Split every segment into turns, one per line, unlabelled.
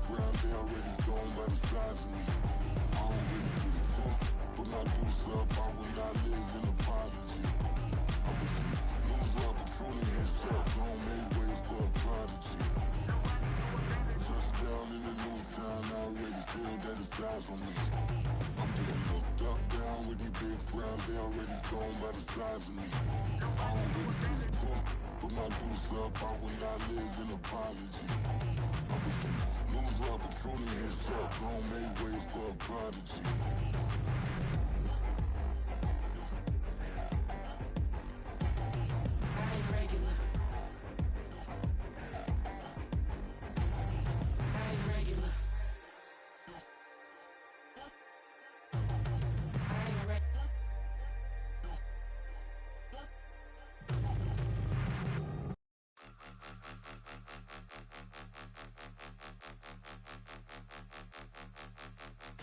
frown, they already gone by the size of me. I don't really get it took, put my deuce up, I will not live in apology. I wish you lose the opportunity and suck, don't make way for a prodigy. Touchdown in a new town, I already feel that it's eyes on me. I'm getting looked up, down with these big frowns, they already gone by the size of me. I don't really get it took, put my deuce up, I will not live in apology. I wish you lose the opportunity and suck, don't make way for a prodigy.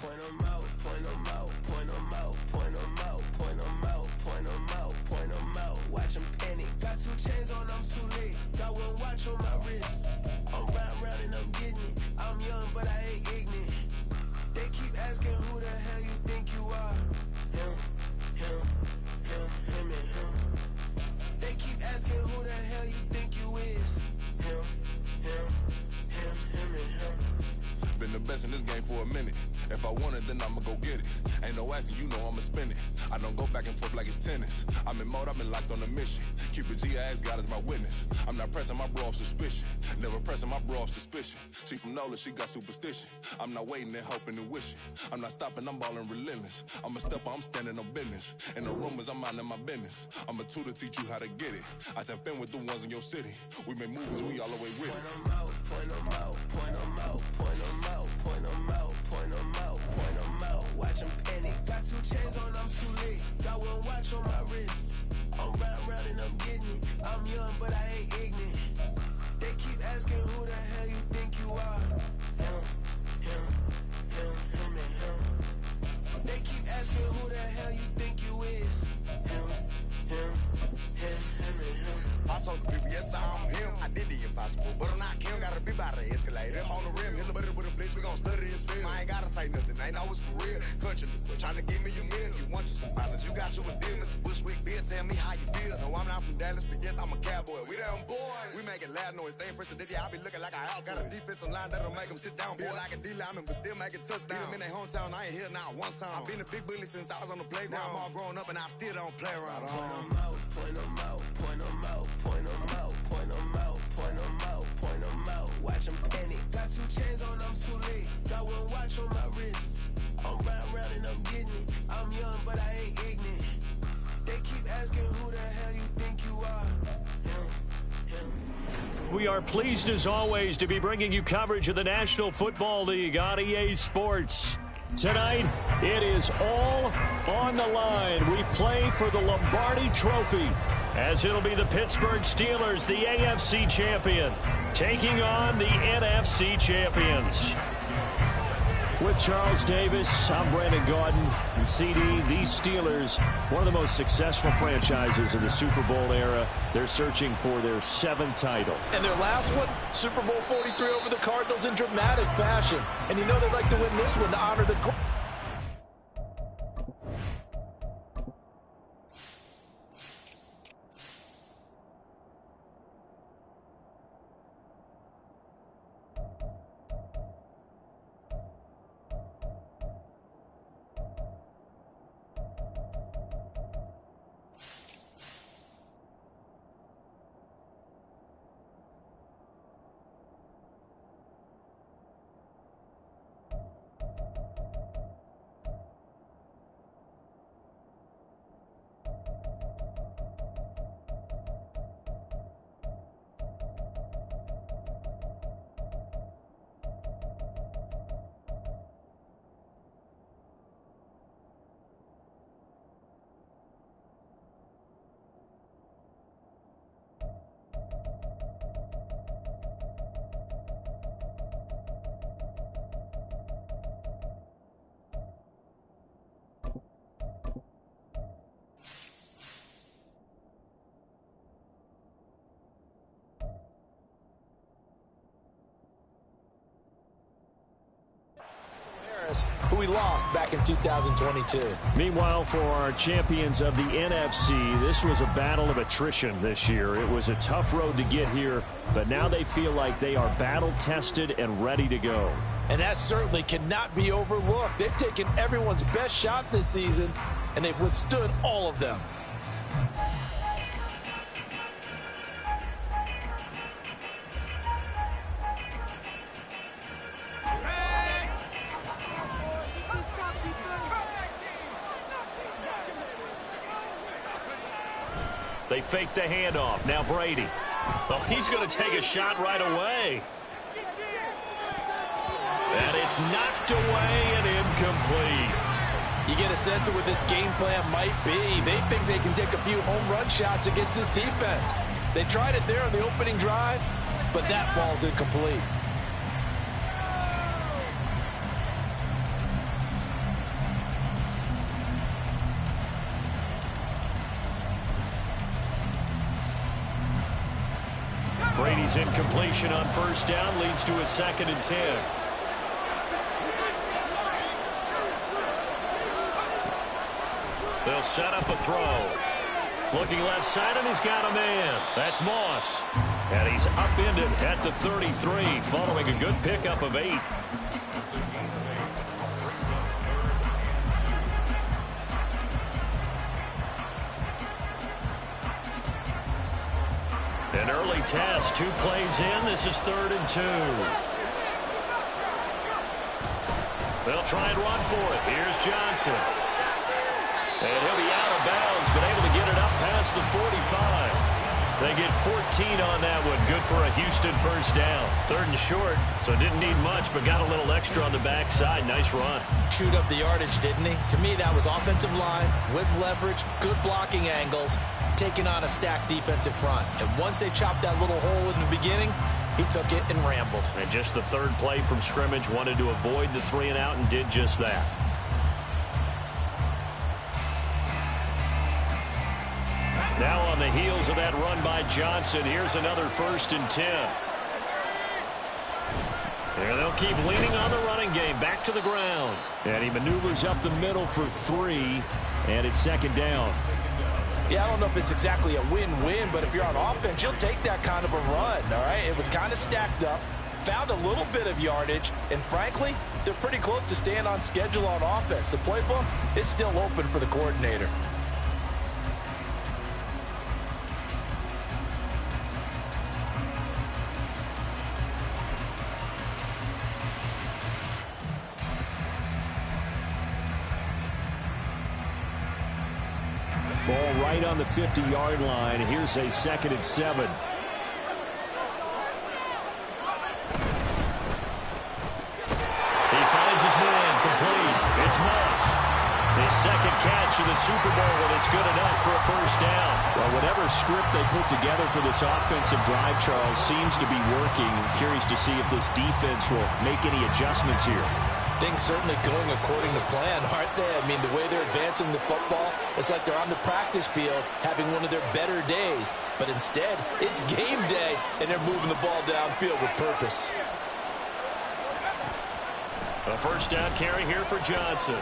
Point 'em out, point 'em out, point 'em out, point 'em out, point 'em out, point 'em out, point 'em out. Watch 'em panic. Got 2 chains on, I'm too late. Got 1 watch on my wrist. I'm round and I'm getting it. I'm young, but I ain't ignorant. They keep asking who the hell you think you are. Him, him, him and him. They keep asking who the hell you think you is. Him and him.
Been the best in this game for a minute. If I want it, then I'ma go get it. Ain't no asking, you know I'ma spin it. I don't go back and forth like it's tennis. I'm in mode, I've been locked on a mission. Cupid G, I ask God as my witness. I'm not pressing my bro off suspicion. Never pressing my bro off suspicion. She from NOLA, she got superstition. I'm not waiting and hoping and wishing. I'm not stopping, I'm balling relentless. I'm a stepper, I'm standing on business. In the rumors, I'm minding my business. I'm a tutor, teach you how to get it. I said, been with the ones in your city. We make movies, we all the way with it.
Point 'em out, point 'em out, point 'em out, point 'em out, point 'em out, point 'em out, point 'em out. Watch 'em panic. Got 2 chains on, I'm too late. Got 1 watch on my wrist. I'm round and I'm getting it. I'm young, but I ain't ignorant. They keep asking who the hell you think you are. Him and him. They keep asking who the hell you think you is. Him and him.
I told the people, yes, I'm him. I did the impossible, but I'm not Kim. Gotta be by the escalator. I'm on the rim, hit the butter with a blitz. We gon' study this film. I ain't gotta say nothing, ain't know it's for real. Country, trying to give me your meal. You want you some violence, you got you a deal. Mr. Bushwick, Bill, tell me how you feel. No, I'm not from Dallas, but yes, I'm a cowboy. We them boys. We making loud noise, staying fresh to this. I be looking like I out. Got a defensive line that'll make them sit down. Feel like a D-lineman, but still making touchdowns. Beat them in their hometown, I ain't here not one time. I've been a big bully since I was on the playground. Now I'm all grown up and I still don't play around.
Point 'em out, point 'em out, point 'em out, point 'em out, point 'em out, point 'em out, point 'em out. Watch 'em panic. Got 2 chains on, I'm too late. Got 1 watch on my wrist. I'm round and I'm getting it. I'm young, but I ain't ignorant. They keep asking who the hell you think you are. Him.
We are pleased as always to be bringing you coverage of the National Football League on EA Sports. Tonight, it is all on the line. We play for the Lombardi Trophy, as it'll be the Pittsburgh Steelers, the AFC champion, taking on the NFC champions. With Charles Davis, I'm Brandon Gaudin, and CD, these Steelers, one of the most successful franchises in the Super Bowl era. They're searching for their 7th title.
And their last one, Super Bowl 43 over the Cardinals in dramatic fashion. And you know they'd like to win this one to honor the... Harris, who we lost back in 2022.
Meanwhile, for our champions of the NFC, this was a battle of attrition this year. It was a tough road to get here, but now they feel like they are battle-tested and ready to go.
And that certainly cannot be overlooked. They've taken everyone's best shot this season, and they've withstood all of them.
They fake the handoff. Now Brady. Oh, he's going to take a shot right away. And it's knocked away and incomplete.
You get a sense of what this game plan might be. They think they can take a few home run shots against this defense. They tried it there on the opening drive, but that ball's incomplete.
Brady's incompletion on first down leads to a 2nd and 10. They'll set up a throw. Looking left side, and he's got a man. That's Moss. And he's upended at the 33, following a good pickup of 8. An early test, 2 plays in. This is 3rd and 2. They'll try and run for it. Here's Johnson. And he'll be out of bounds, but able to get it up past the 45. They get 14 on that one. Good for a Houston first down. 3rd and short, so didn't need much, but got a little extra on the backside. Nice run.
Chewed up the yardage, didn't he? To me, that was offensive line with leverage, good blocking angles, taking on a stacked defensive front. And once they chopped that little hole in the beginning, he took it and rambled.
And just the 3rd play from scrimmage, wanted to avoid the 3 and out and did just that. Now on the heels of that run by Johnson, here's another 1st and 10. And they'll keep leaning on the running game. Back to the ground. And he maneuvers up the middle for 3, and it's 2nd down.
Yeah, I don't know if it's exactly a win-win, but if you're on offense, you'll take that kind of a run, all right? It was kind of stacked up, found a little bit of yardage, and frankly, they're pretty close to staying on schedule on offense. The playbook is still open for the coordinator.
Ball right on the 50-yard line. Here's a 2nd and 7. He finds his man, complete. It's Moss. His 2nd catch of the Super Bowl, and it's good enough for a first down. Well, whatever script they put together for this offensive drive, Charles, seems to be working. I'm curious to see if this defense will make any adjustments here.
Things certainly going according to plan, aren't they? I mean, the way they're advancing the football, it's like they're on the practice field having one of their better days. But instead, it's game day, and they're moving the ball downfield with purpose.
A first down carry here for Johnson.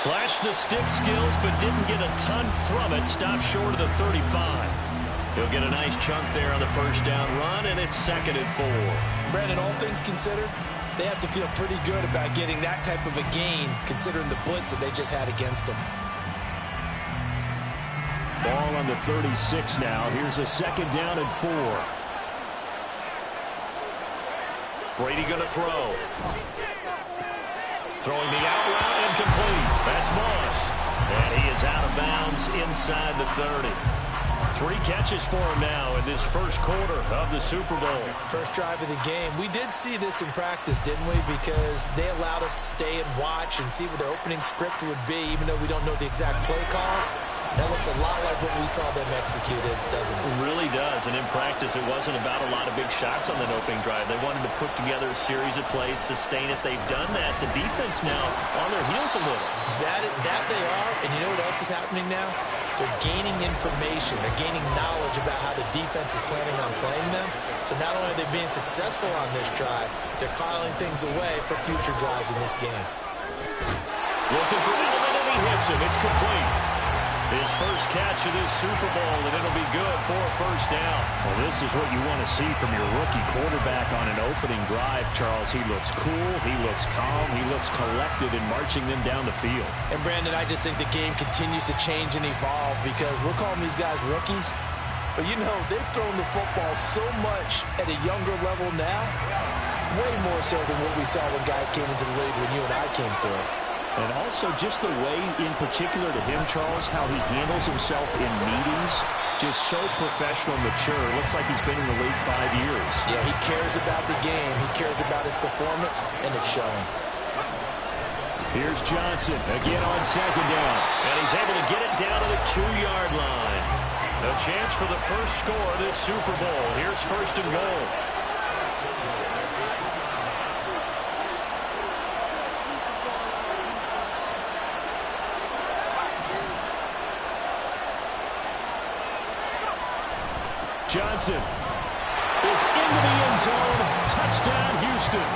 Flashed the stick skills, but didn't get a ton from it. Stopped short of the 35. He'll get a nice chunk there on the first down run, and it's 2nd and 4.
Brandon, all things considered, they have to feel pretty good about getting that type of a gain, considering the blitz that they just had against them.
Ball on the 36 now. Here's a 2nd down and 4. Brady going to throw. Throwing the out route, incomplete. That's Moss. And he is out of bounds inside the 30. 3 catches for him now in this first quarter of the Super Bowl.
First drive of the game. We did see this in practice, didn't we? Because they allowed us to stay and watch and see what their opening script would be, even though we don't know the exact play calls. That looks a lot like what we saw them execute, doesn't it?
It really does. And in practice, it wasn't about a lot of big shots on that opening drive. They wanted to put together a series of plays, sustain it. They've done that. The defense now on their heels a little.
That they are. And you know what else is happening now? They're gaining information. They're gaining knowledge about how the defense is planning on playing them. So not only are they being successful on this drive, they're filing things away for future drives in this game.
Looking for Edelman, and he hits him. It's complete. His first catch of this Super Bowl, and it'll be good for a first down.
Well, this is what you want to see from your rookie quarterback on an opening drive, Charles. He looks cool, he looks calm, he looks collected in marching them down the field.
And, Brandon, I just think the game continues to change and evolve because we're calling these guys rookies. But, you know, they've thrown the football so much at a younger level now, way more so than what we saw when guys came into the league when you and I came through it.
And also just the way, in particular to him, Charles, how he handles himself in meetings, just so professional and mature. Looks like he's been in the league 5 years.
Yeah, he cares about the game. He cares about his performance, and it's showing.
Here's Johnson again on second down, and he's able to get it down to the 2-yard line. A chance for the first score of this Super Bowl. Here's first and goal. Johnson is into the end zone. Touchdown, Houston.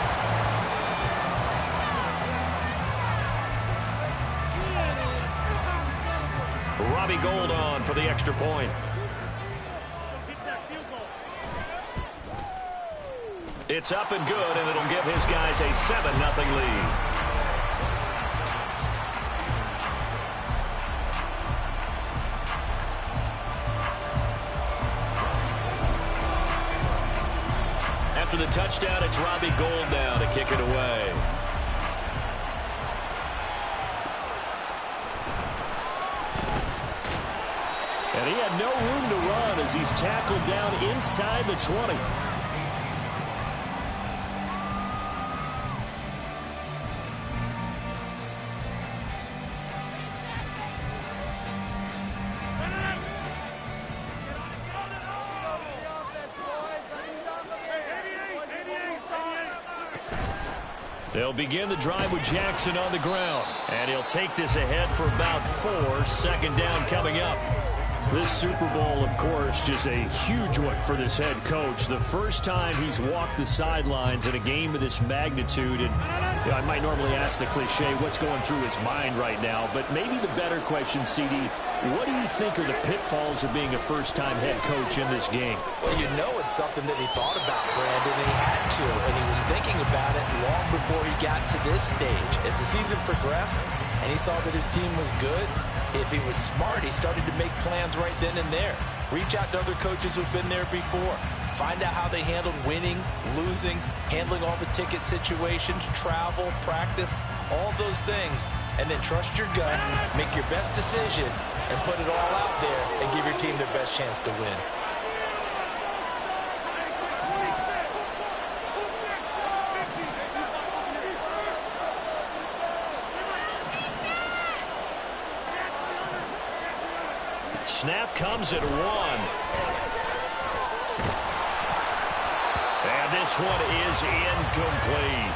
Robbie Gould on for the extra point. It's up and good, and it'll give his guys a 7-0 lead. After the touchdown, it's Robbie Gould now to kick it away. And he had no room to run as he's tackled down inside the 20. They'll begin the drive with Jackson on the ground. And he'll take this ahead for about 4. Second down coming up. This Super Bowl, of course, just a huge one for this head coach. The first time he's walked the sidelines in a game of this magnitude. And you know, I might normally ask the cliche, what's going through his mind right now? But maybe the better question, CD, what do you think are the pitfalls of being a first-time head coach in this game?
Well, you know it's something that he thought about, Brandon, and he had to. And he was thinking about it long before he got to this stage. As the season progressed and he saw that his team was good, if he was smart, he started to make plans right then and there. Reach out to other coaches who've been there before. Find out how they handled winning, losing, handling all the ticket situations, travel, practice, all those things. And then trust your gut, make your best decision, and put it all out there and give your team their best chance to win.
Snap comes at 1. And this one is incomplete.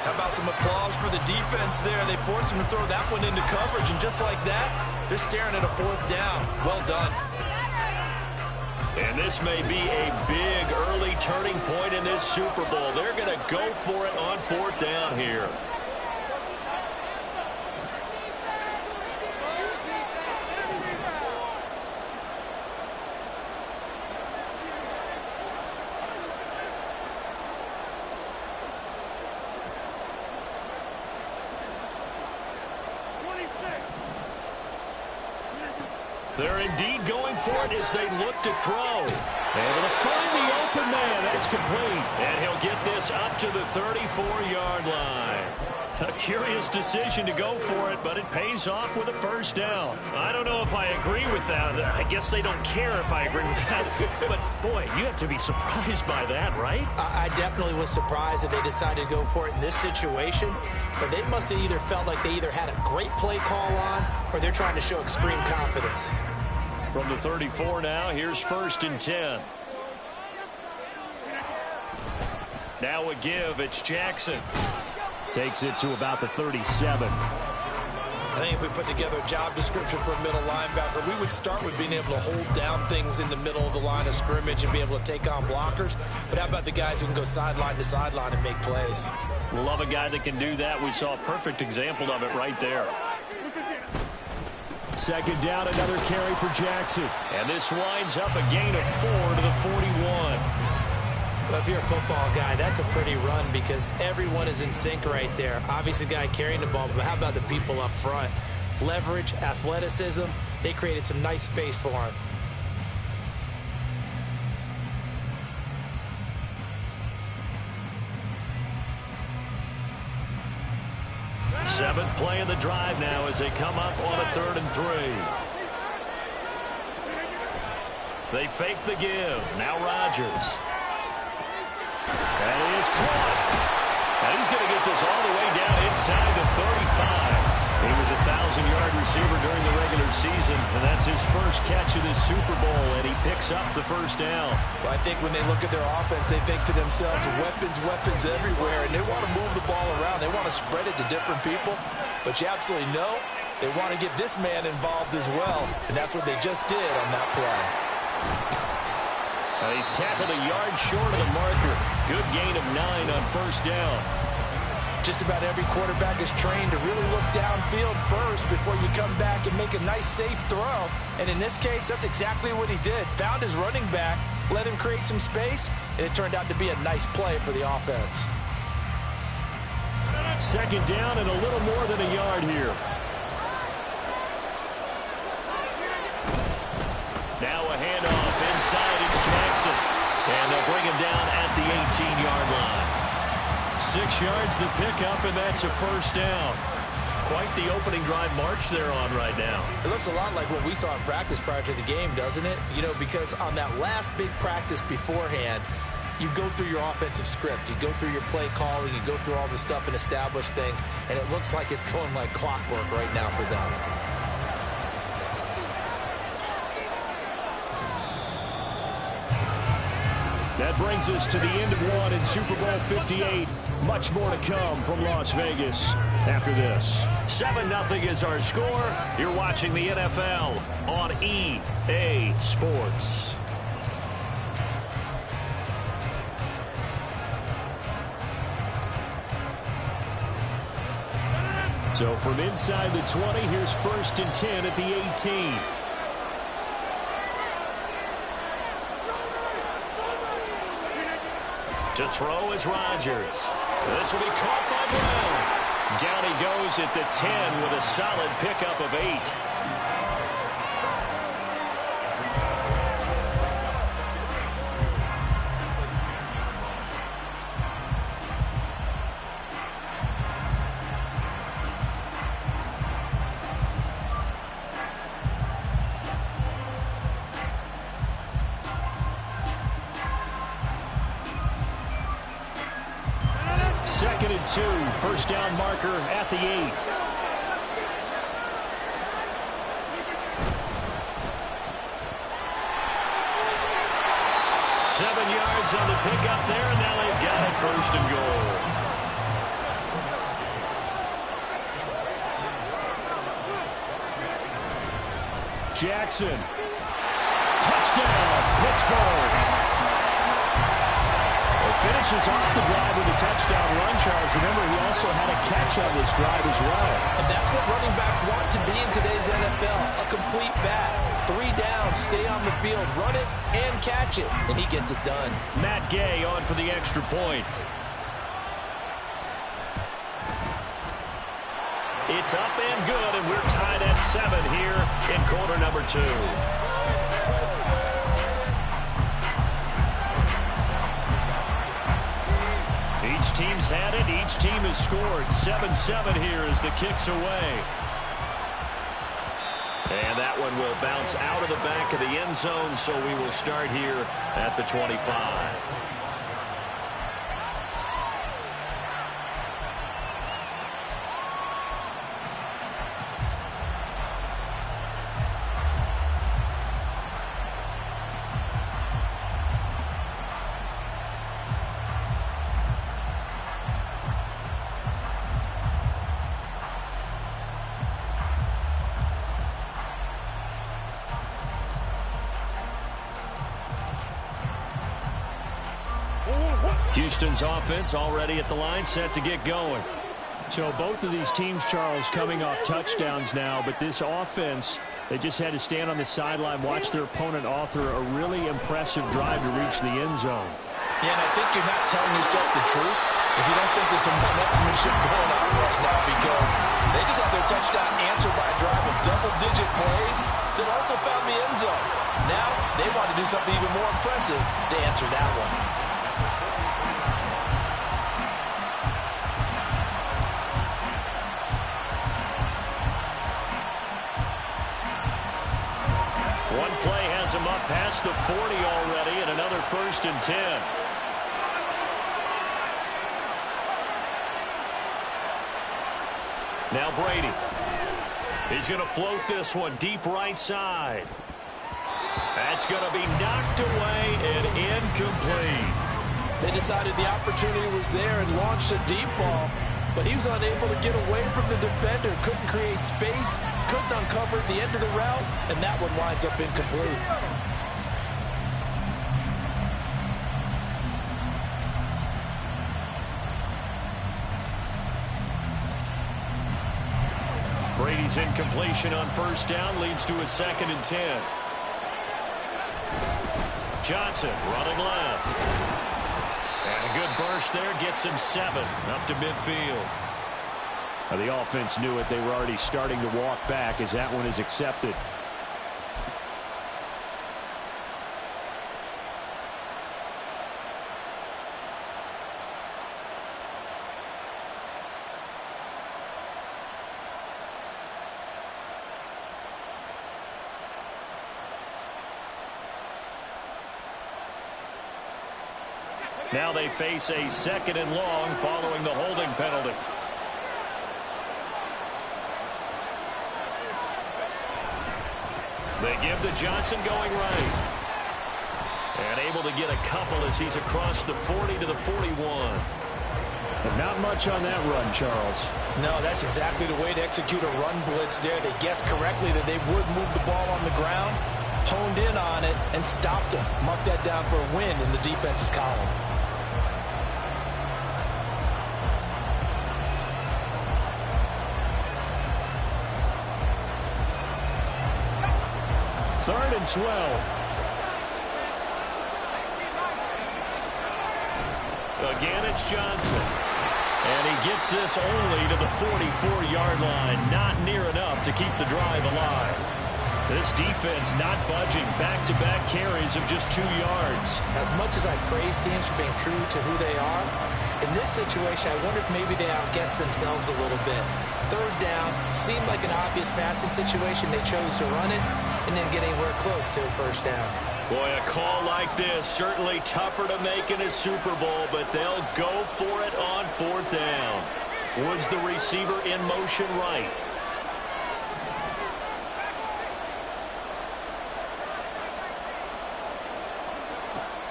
How about some applause for the defense there? They forced him to throw that one into coverage, and just like that, they're staring at a 4th down. Well done.
And this may be a big early turning point in this Super Bowl. They're going to go for it on 4th down here. They're indeed going for it as they look to throw. Able to find the open man. That's complete. And he'll get this up to the 34-yard line. A curious decision to go for it, but it pays off with a first down. I don't know if I agree with that. I guess they don't care if I agree with that. But, boy, you have to be surprised by that, right?
I definitely was surprised that they decided to go for it in this situation. But they must have either felt like they either had a great play call on or they're trying to show extreme confidence.
From the 34 now, here's 1st and 10. Now a give, it's Jackson.
Takes it to about the 37.
I think if we put together a job description for a middle linebacker, we would start with being able to hold down things in the middle of the line of scrimmage and be able to take on blockers. But how about the guys who can go sideline to sideline and make plays?
Love a guy that can do that. We saw a perfect example of it right there.
Second down, another carry for Jackson.
And this winds up a gain of 4 to the 41.
Well, if you're a football guy, that's a pretty run because everyone is in sync right there. Obviously, the guy carrying the ball, but how about the people up front? Leverage, athleticism, they created some nice space for him.
Seventh play of the drive now as they come up on a 3rd and 3. They fake the give. Now Rodgers. And he is caught. And he's going to get this all the way down inside the 35. He was a 1,000-yard receiver during the regular season, and that's his first catch of this Super Bowl, and he picks up the first down.
Well, I think when they look at their offense, they think to themselves, weapons, weapons everywhere, and they want to move the ball around. They want to spread it to different people, but you absolutely know they want to get this man involved as well, and that's what they just did on that play.
He's tackled a yard short of the marker. Good gain of 9 on first down.
Just about every quarterback is trained to really look downfield first before you come back and make a nice, safe throw. And in this case, that's exactly what he did. Found his running back, let him create some space, and it turned out to be a nice play for the offense.
Second down and a little more than a yard here. Now a handoff inside. It's Jackson. And they'll bring him down at the 18-yard line. 6 yards the pickup, and that's a first down. Quite the opening drive march they're on right now.
It looks a lot like what we saw in practice prior to the game, doesn't it? You know, because on that last big practice beforehand, you go through your offensive script. You go through your play calling. You go through all the stuff and establish things, and it looks like it's going like clockwork right now for them.
That brings us to the end of one in Super Bowl 58. Much more to come from Las Vegas after this.
7-0 is our score. You're watching the NFL on EA Sports.
So from inside the 20, here's 1st and 10 at the 18.
To throw is Rodgers. This will be caught by Brown. Down he goes at the 10 with a solid pickup of 8.
Second and 2, first down marker at the 8.
7 yards on the pickup there, and now they've got it 1st and goal.
Jackson. Touchdown, Pittsburgh. Finishes off the drive with a touchdown run, Charles. Remember, he also had a catch on this drive as well.
And that's what running backs want to be in today's NFL, a complete back. 3 down, stay on the field, run it, and catch it. And he gets it done.
Matt Gay on for the extra point. It's up and good, and we're tied at 7 here in quarter number 2. Each team's had it. Each team has scored. 7-7 here as the kick's away. And that one will bounce out of the back of the end zone, so we will start here at the 25. Houston's offense already at the line, set to get going.
So both of these teams, Charles, coming off touchdowns now, but this offense, they just had to stand on the sideline, watch their opponent author a really impressive drive to reach the end zone.
Yeah, and I think you're not telling yourself the truth if you don't think there's some one-upsmanship going on right now, because they just had their touchdown answered by a drive of double-digit plays that also found the end zone. Now they want to do something even more impressive to answer that one.
One play has him up past the 40 already, and another 1st and 10. Now Brady. He's going to float this one deep right side. That's going to be knocked away and incomplete.
They decided the opportunity was there and launched a deep ball, but he was unable to get away from the defender, couldn't create space, couldn't uncover the end of the route, and that one winds up incomplete.
Brady's incompletion on 1st down leads to a 2nd and 10. Johnson running left. And a good burst there gets him 7 up to midfield.
Now the offense knew it. They were already starting to walk back as that one is accepted.
Now they face a 2nd and long following the holding penalty. They give to Johnson going right. And able to get a couple as he's across the 40 to the 41.
But not much on that run, Charles.
No, that's exactly the way to execute a run blitz there. They guessed correctly that they would move the ball on the ground, honed in on it, and stopped him. Mark that down for a win in the defense's column.
Third and 12.
Again, it's Johnson. And he gets this only to the 44-yard line. Not near enough to keep the drive alive. This defense not budging. Back-to-back carries of just 2 yards.
As much as I praise teams for being true to who they are, in this situation, I wonder if maybe they outguessed themselves a little bit. 3rd down seemed like an obvious passing situation. They chose to run it and didn't get anywhere close to a 1st down.
Boy, a call like this, certainly tougher to make in a Super Bowl, but they'll go for it on 4th down. Was the receiver in motion right?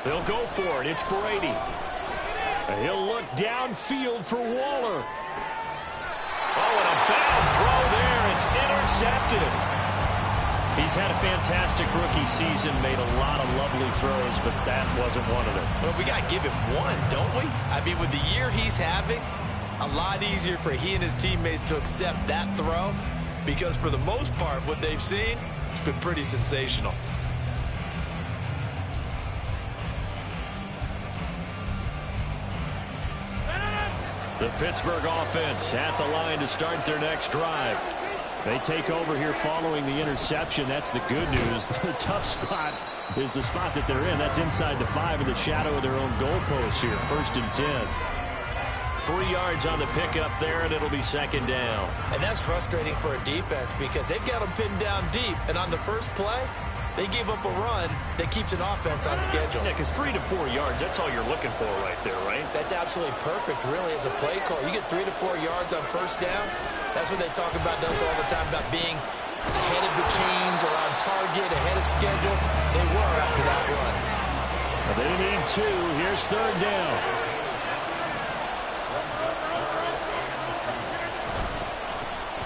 They'll go for it. It's Brady. He'll look downfield for Waller. Oh, and a bad throw there. It's intercepted. He's had a fantastic rookie season, made a lot of lovely throws, but that wasn't one of them.
Well, we got to give him one, don't we? I mean, with the year he's having, a lot easier for he and his teammates to accept that throw, because for the most part, what they've seen, it's been pretty sensational.
The Pittsburgh offense at the line to start their next drive.
They take over here following the interception. That's the good news. The tough spot is the spot that they're in. That's inside the 5 in the shadow of their own goalpost here. 1st and 10.
3 yards on the pickup there, and it'll be 2nd down.
And that's frustrating for a defense because they've got them pinned down deep. And on the first play, they gave up a run that keeps an offense on schedule.
Yeah, because 3 to 4 yards, that's all you're looking for right there, right?
That's absolutely perfect, really, as a play call. You get 3 to 4 yards on 1st down. That's what they talk about us all the time, about being ahead of the chains or on target, ahead of schedule. They were after that run.
Well, they need 2. Here's 3rd down.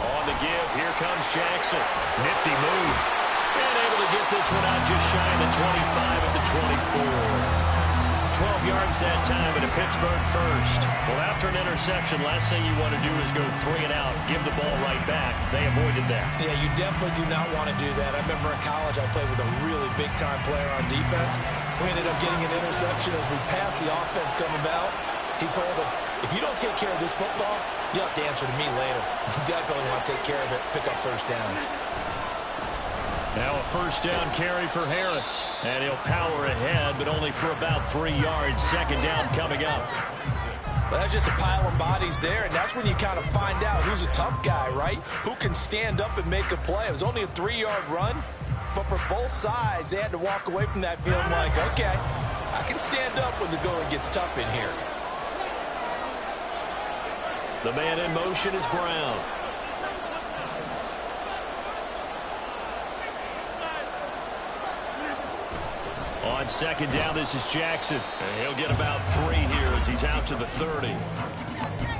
On the give, here comes Jackson. Nifty move. And able to get this one out just shy of the 25 at the 24.
12 yards that time, and a Pittsburgh first. Well, after an interception, last thing you want to do is go 3 and out, give the ball right back. They avoided that.
Yeah, you definitely do not want to do that. I remember in college I played with a really big-time player on defense. We ended up getting an interception as we passed the offense coming out. He told him, if you don't take care of this football, you'll have to answer to me later. You definitely want to take care of it, pick up first downs.
Now a first down carry for Harris. And he'll power ahead, but only for about 3 yards. Second down coming up.
Well, that's just a pile of bodies there, and that's when you kind of find out who's a tough guy, right? Who can stand up and make a play. It was only a 3-yard run, but for both sides, they had to walk away from that feeling like, okay, I can stand up when the going gets tough in here.
The man in motion is Brown. On second down, this is Jackson. And he'll get about 3 here as he's out to the 30.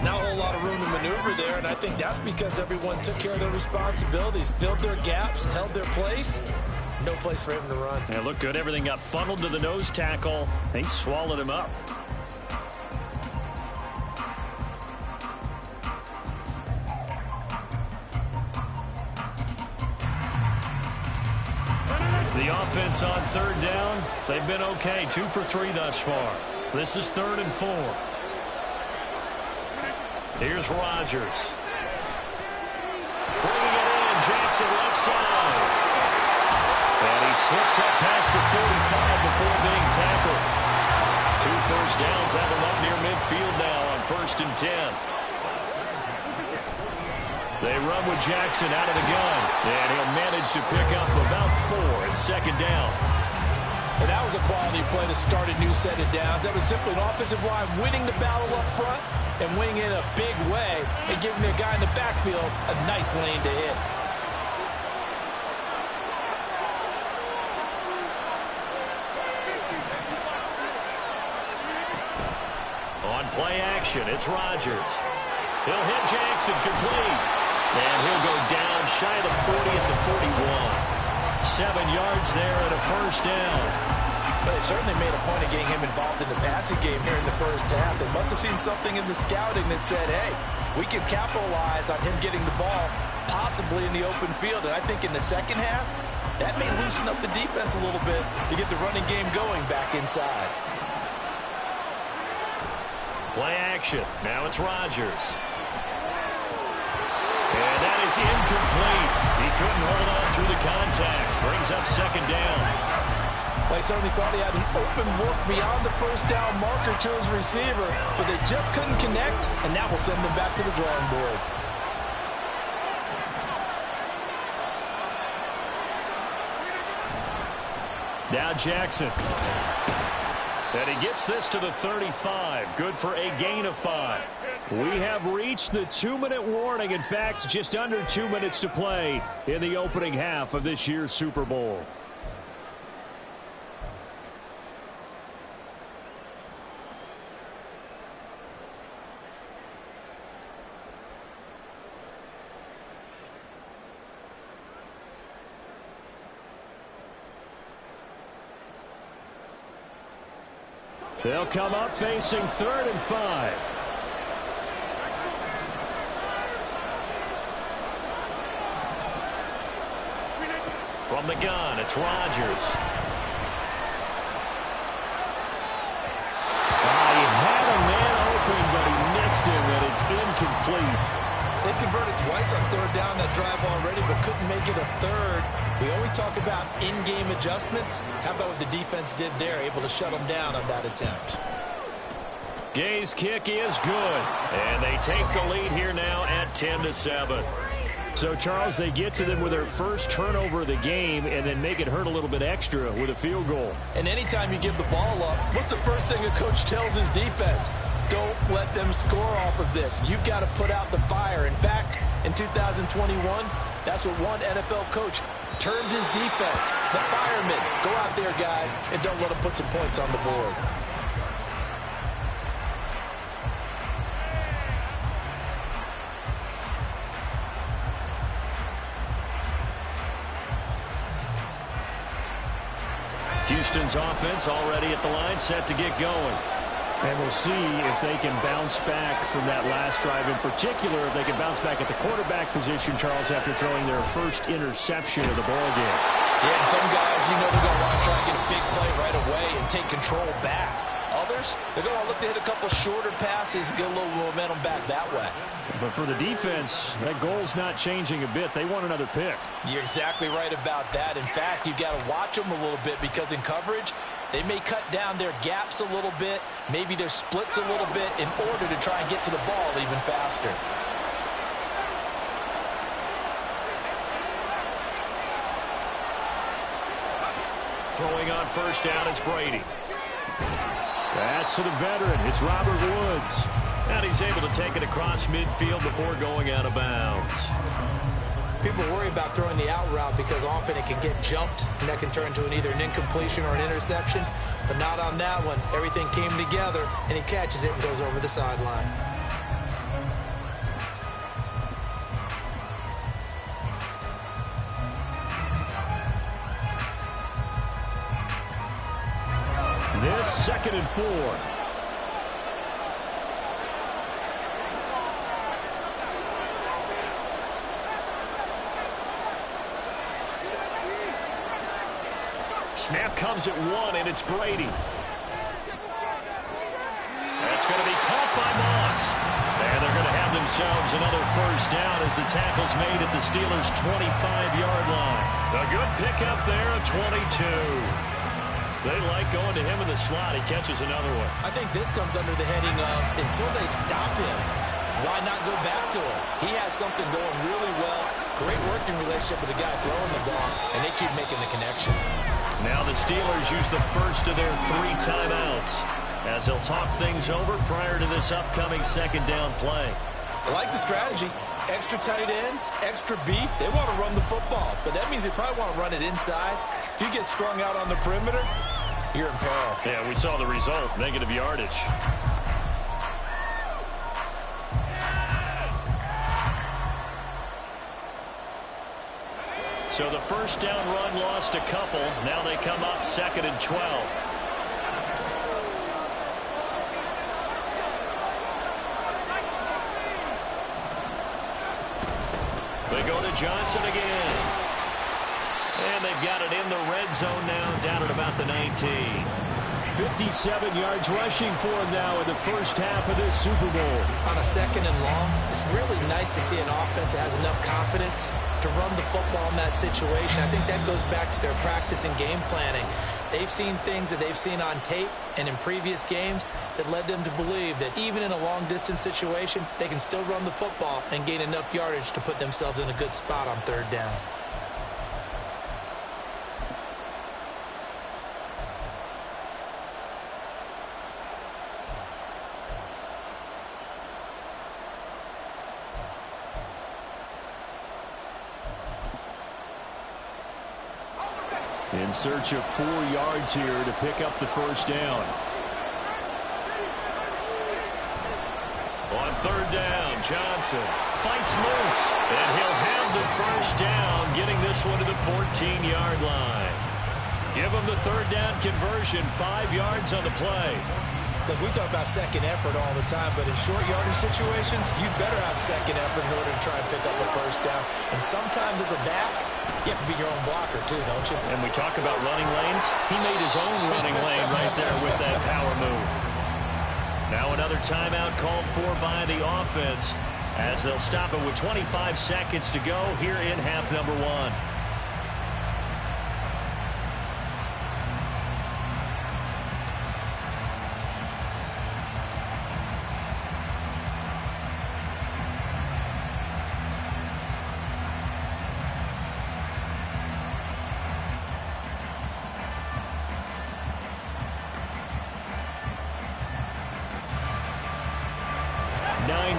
Not a whole lot of room to maneuver there, and I think that's because everyone took care of their responsibilities, filled their gaps, held their place. No place for him to run.
Yeah, looked good. Everything got funneled to the nose tackle. They swallowed him up. The offense on third down, they've been okay. 2 for 3 thus far. This is 3rd and 4. Here's Rodgers. Bringing it in, Jackson left side. And he slips up past the 45 before being tackled. 2 first downs have him up near midfield now on 1st and 10. They run with Jackson out of the gun, and he'll manage to pick up about 4 at second down.
And that was a quality play to start a new set of downs. That was simply an offensive line winning the battle up front and winning in a big way and giving the guy in the backfield a nice lane to hit.
On play action, it's Rodgers. He'll hit Jackson complete. And he'll go down shy of the 40 at the 41. 7 yards there and a first down.
But they certainly made a point of getting him involved in the passing game here in the first half. They must have seen something in the scouting that said, hey, we can capitalize on him getting the ball possibly in the open field. And I think in the second half, that may loosen up the defense a little bit to get the running game going back inside.
Play action. Now it's Rodgers. And that is incomplete. He couldn't hold on through the contact. Brings up second down.
They certainly thought he had an open look beyond the first down marker to his receiver, but they just couldn't connect, and that will send them back to the drawing board.
Now Jackson. And he gets this to the 35. Good for a gain of 5. We have reached the 2-minute warning. In fact, just under 2 minutes to play in the opening half of this year's Super Bowl. They'll come up facing 3rd and 5. From the gun, it's Rodgers. He had a man open, but he missed him, and it's incomplete.
They converted twice on 3rd down that drive already, but couldn't make it a 3rd. We always talk about in-game adjustments. How about what the defense did there, able to shut them down on that attempt?
Gay's kick is good, and they take the lead here now at 10-7. So, Charles, they get to them with their first turnover of the game and then make it hurt a little bit extra with a field goal.
And anytime you give the ball up, what's the first thing a coach tells his defense? Don't let them score off of this. You've got to put out the fire. In fact, in 2021, that's what one NFL coach termed his defense. The firemen. Go out there, guys, and don't let them put some points on the board.
Houston's offense already at the line, set to get going. And we'll see if they can bounce back from that last drive. In particular, if they can bounce back at the quarterback position, Charles, after throwing their first interception of the ballgame.
Yeah, and some guys, they're going to want to try and get a big play right away and take control back. Others, they're going to look to hit a couple shorter passes, get a little momentum back that way.
But for the defense, that goal's not changing a bit. They want another pick.
You're exactly right about that. In fact, you've got to watch them a little bit because in coverage, they may cut down their gaps a little bit, maybe their splits a little bit in order to try and get to the ball even faster.
Throwing on first down, it's Brady. That's to the veteran. It's Robert Woods. And he's able to take it across midfield before going out of bounds.
People worry about throwing the out route because often it can get jumped, and that can turn into either an incompletion or an interception. But not on that one. Everything came together, and he catches it and goes over the sideline.
This 2nd and 4. Snap comes at 1, and it's Brady. That's going to be caught by Moss. And they're going to have themselves another first down as the tackle's made at the Steelers' 25-yard line. A good pickup there at 22. They like going to him in the slot. He catches another one.
I think this comes under the heading of until they stop him, why not go back to him? He has something going really well. Great working relationship with the guy throwing the ball, and they keep making the connection.
Now the Steelers use the first of their 3 timeouts as they'll talk things over prior to this upcoming 2nd down play.
I like the strategy. Extra tight ends, extra beef. They want to run the football, but that means they probably want to run it inside. If you get strung out on the perimeter, you're in peril.
Yeah, we saw the result, negative yardage. So the first down run lost a couple. Now they come up 2nd and 12. They go to Johnson again. And they've got it in the red zone now, down at about the 19. 57 yards rushing for him now in the first half of this Super Bowl.
On a 2nd and long, it's really nice to see an offense that has enough confidence to run the football in that situation. I think that goes back to their practice and game planning. They've seen things that they've seen on tape and in previous games that led them to believe that even in a long-distance situation, they can still run the football and gain enough yardage to put themselves in a good spot on 3rd down.
In search of 4 yards here to pick up the first down. On 3rd down, Johnson fights loose, and he'll have the first down, getting this one to the 14-yard line. Give him the 3rd down conversion, 5 yards on the play.
Look, we talk about second effort all the time, but in short yardage situations, you better have second effort in order to try and pick up a first down. And sometimes as a back, you have to be your own blocker too, don't you?
And we talk about running lanes. He made his own running lane right there with that power move. Now another timeout called for by the offense as they'll stop it with 25 seconds to go here in half number 1.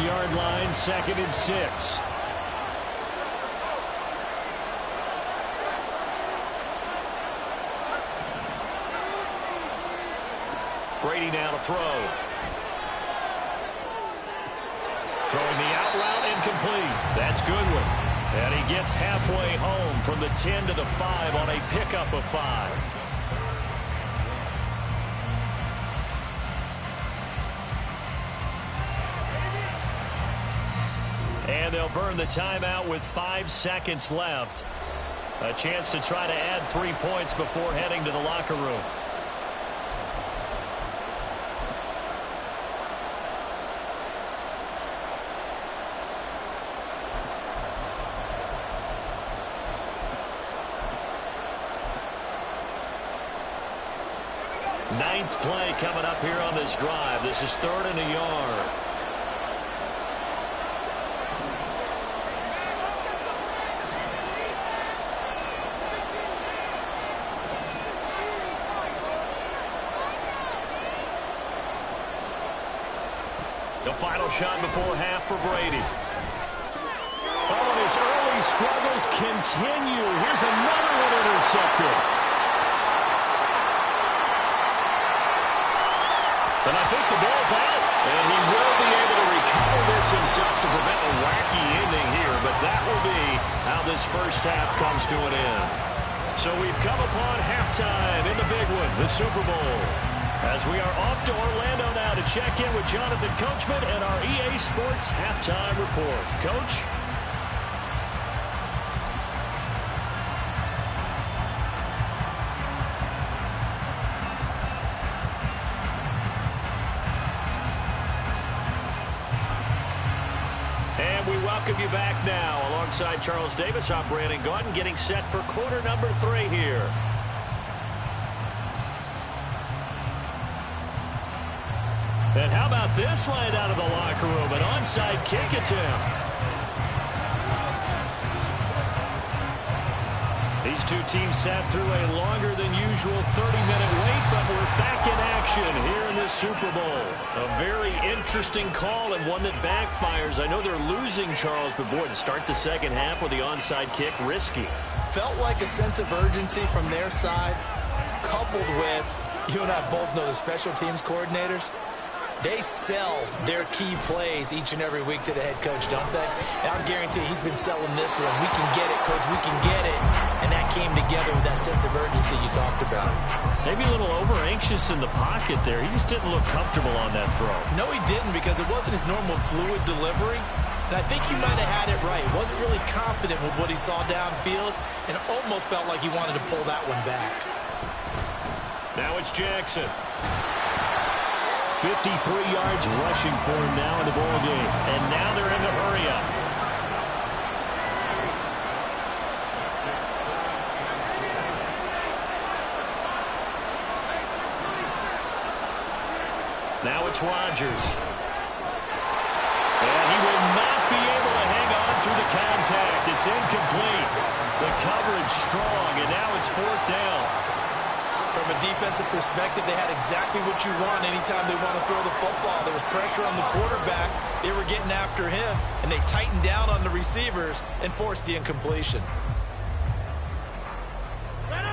Yard line, 2nd and 6. Brady now to throw. Throwing the out route, incomplete. That's Goodwin. And he gets halfway home from the 10 to the 5 on a pickup of 5.
And they'll burn the timeout with 5 seconds left. A chance to try to add 3 points before heading to the locker room. Ninth play coming up here on this drive. This is 3rd and a yard. The final shot before half for Brady. Oh, and his early struggles continue. Here's another one intercepted. And I think the ball's out. And he will be able to recover this himself to prevent a wacky ending here. But that will be how this first half comes to an end. So we've come upon halftime in the big one, the Super Bowl. As we are off to Orlando now to check in with Jonathan Coachman and our EA Sports Halftime Report. Coach? And we welcome you back now. Alongside Charles Davis, I'm Brandon Gaudin, getting set for quarter number 3 here. And how about this right out of the locker room? An onside kick attempt. These two teams sat through a longer than usual 30-minute wait, but we're back in action here in this Super Bowl. A very interesting call and one that backfires. I know they're losing, Charles, but boy, to start the second half with the onside kick, risky.
Felt like a sense of urgency from their side, coupled with, you and I both know the special teams coordinators. They sell their key plays each and every week to the head coach, don't they? And I guarantee he's been selling this one. We can get it, coach. We can get it. And that came together with that sense of urgency you talked about.
Maybe a little over-anxious in the pocket there. He just didn't look comfortable on that throw.
No, he didn't, because it wasn't his normal fluid delivery. And I think he might have had it right. Wasn't really confident with what he saw downfield and almost felt like he wanted to pull that one back.
Now it's Jackson. 53 yards rushing for him now in the ball game. And now they're in the hurry-up. Now it's Rodgers. And he will not be able to hang on through the contact. It's incomplete. The coverage strong, and now it's 4th down.
From a defensive perspective, they had exactly what you want anytime they want to throw the football. There was pressure on the quarterback. They were getting after him, and they tightened down on the receivers and forced the incompletion.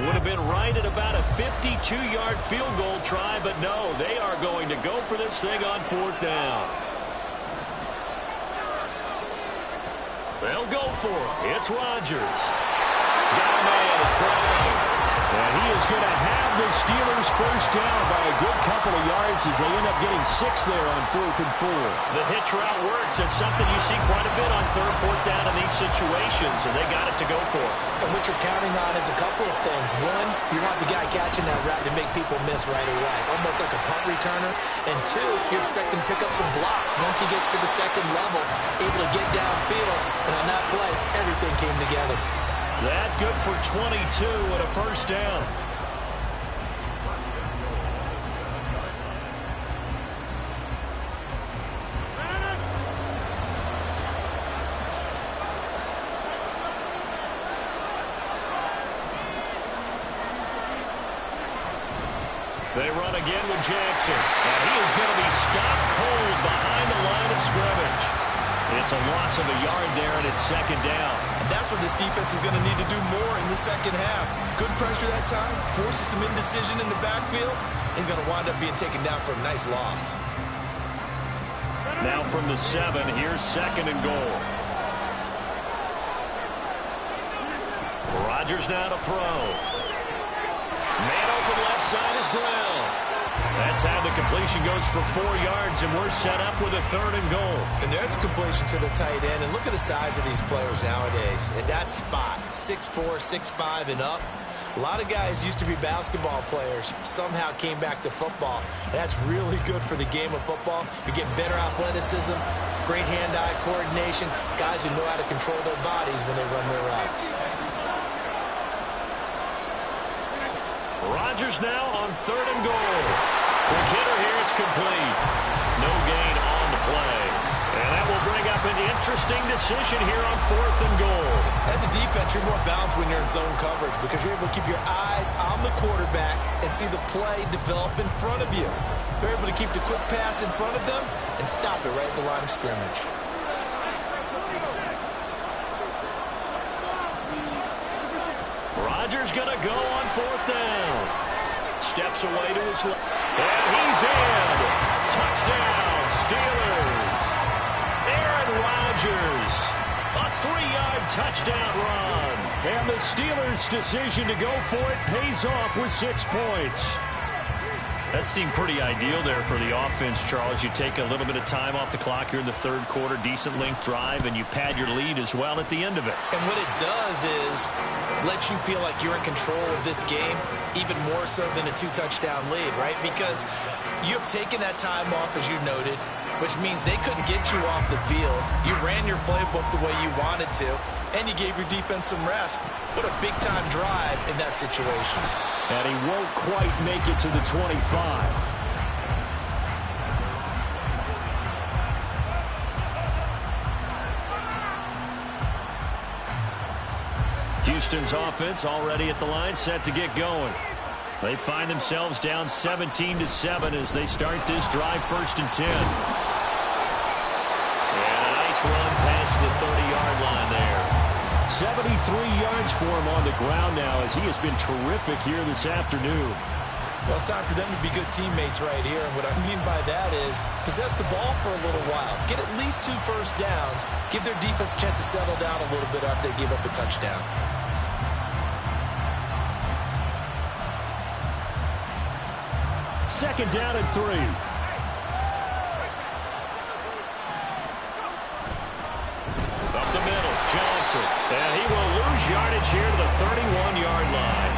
Would have been right at about a 52-yard field goal try, but no, they are going to go for this thing on 4th down. They'll go for it. It's Rodgers. Got a man. It's Brown. And he is going to have the Steelers first down by a good couple of yards as they end up getting 6 there on 4th and 4. The hitch route works. It's something you see quite a bit on 3rd, 4th down in these situations, and they got it to go for.
And what you're counting on is a couple of things. One, you want the guy catching that route to make people miss right away, almost like a punt returner. And 2, you expect him to pick up some blocks once he gets to the second level, able to get downfield. And on that play, everything came together.
That good for 22 and a first down. They run again with Jackson. And he is going to be stopped cold behind the line of scrimmage. It's a loss of a yard there, and it's 2nd down.
And that's what this defense is going to need to do more in the second half. Good pressure that time, forces some indecision in the backfield. He's going to wind up being taken down for a nice loss.
Now from the 7, here's 2nd and goal. Rodgers now to throw. Man open left side is Brown.
That time the completion goes for 4 yards, and we're set up with a 3rd and goal.
And there's a completion to the tight end. And look at the size of these players nowadays. At that spot, 6'4", 6'5", and up. A lot of guys used to be basketball players, somehow came back to football. That's really good for the game of football. You're getting better athleticism, great hand-eye coordination, guys who know how to control their bodies when they run their routes.
Rodgers now on 3rd and goal. Quick hitter here, it's complete. No gain on the play. And that will bring up an interesting decision here on 4th and goal.
As a defense, you're more balanced when you're in zone coverage because you're able to keep your eyes on the quarterback and see the play develop in front of you. You're able to keep the quick pass in front of them and stop it right at the line of scrimmage.
Rodgers going to go on 4th down. Steps away to his left. And he's in. Touchdown, Steelers. Aaron Rodgers. A 3-yard touchdown run. And the Steelers' decision to go for it pays off with 6 points. That seemed pretty ideal there for the offense, Charles. You take a little bit of time off the clock here in the 3rd quarter, decent length drive, and you pad your lead as well at the end of it.
And what it does is let you feel like you're in control of this game, even more so than a 2-touchdown lead, right? Because you have taken that time off, as you noted, which means they couldn't get you off the field. You ran your playbook the way you wanted to, and you gave your defense some rest. What a big-time drive in that situation.
And he won't quite make it to the 25. Houston's offense already at the line, set to get going. They find themselves down 17-7 as they start this drive, 1st and 10. And a nice run past the 30-yard line there. 73 yards for him on the ground now as he has been terrific here this afternoon.
Well, it's time for them to be good teammates right here. And what I mean by that is possess the ball for a little while. Get at least 2 first downs. Give their defense a chance to settle down a little bit after they give up a touchdown.
Second down and 3. Up the middle, Johnson. And he will lose yardage here to the 31-yard line.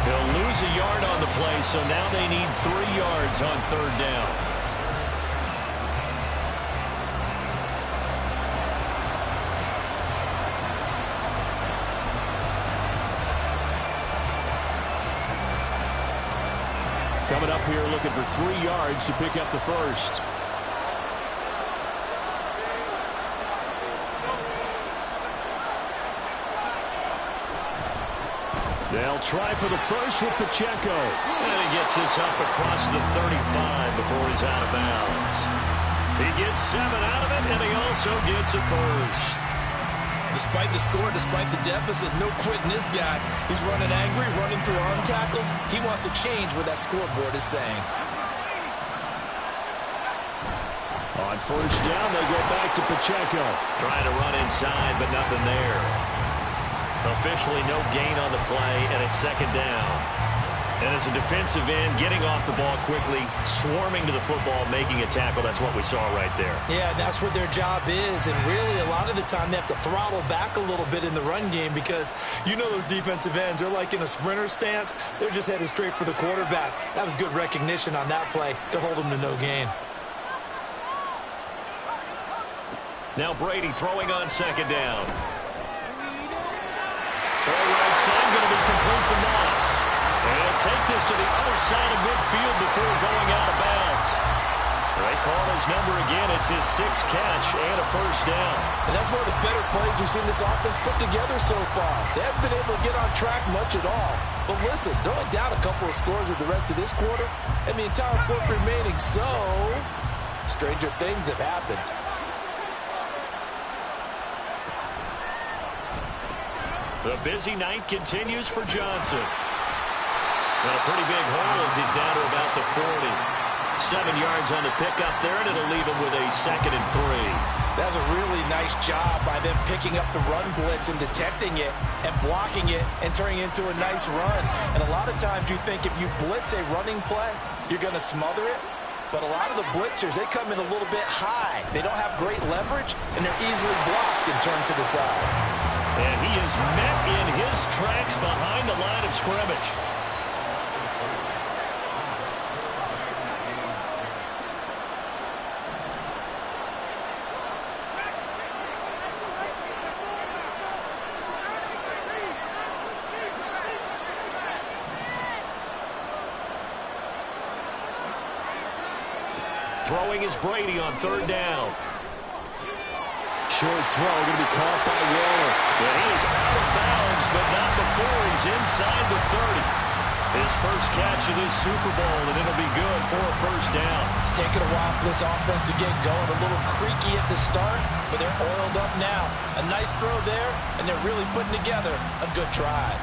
He'll lose a yard on the play, so now they need 3 yards on 3rd down. Coming up here looking for 3 yards to pick up the first. They'll try for the first with Pacheco. And he gets this up across the 35 before he's out of bounds. He gets 7 out of it, and he also gets a first.
Despite the score, despite the deficit, no quitting this guy. He's running angry, running through arm tackles. He wants to change what that scoreboard is saying.
On 1st down, they go back to Pacheco. Trying to run inside, but nothing there. Officially no gain on the play, and it's 2nd down. And as a defensive end, getting off the ball quickly, swarming to the football, making a tackle, that's what we saw right there.
Yeah, that's what their job is, and really a lot of the time they have to throttle back a little bit in the run game because you know those defensive ends, they're like in a sprinter stance. They're just headed straight for the quarterback. That was good recognition on that play to hold them to no gain.
Now Brady throwing on 2nd down. Throw right side, going to be complete to Moss. And he'll take this to the other side of midfield before going out of bounds. They call his number again. It's his 6th catch and a first down.
And that's one of the better plays we've seen this offense put together so far. They haven't been able to get on track much at all. But listen, they're only down a couple of scores with the rest of this quarter, and the entire 4th remaining. So, stranger things have happened.
The busy night continues for Johnson. And a pretty big hole as he's down to about the 40. 7 yards on the pickup there, and it'll leave him with a 2nd and 3.
That's a really nice job by them picking up the run blitz and detecting it and blocking it and turning it into a nice run. And a lot of times you think if you blitz a running play, you're going to smother it. But a lot of the blitzers, they come in a little bit high. They don't have great leverage, and they're easily blocked and turned to the side.
And he is met in his tracks behind the line of scrimmage. Throwing is Brady on 3rd down. Short throw going to be caught by Waller. And he is out of bounds, but not before he's inside the 30. His first catch of this Super Bowl, and it'll be good for a 1st down.
It's taken a while for this offense to get going. A little creaky at the start, but they're oiled up now. A nice throw there, and they're really putting together a good drive.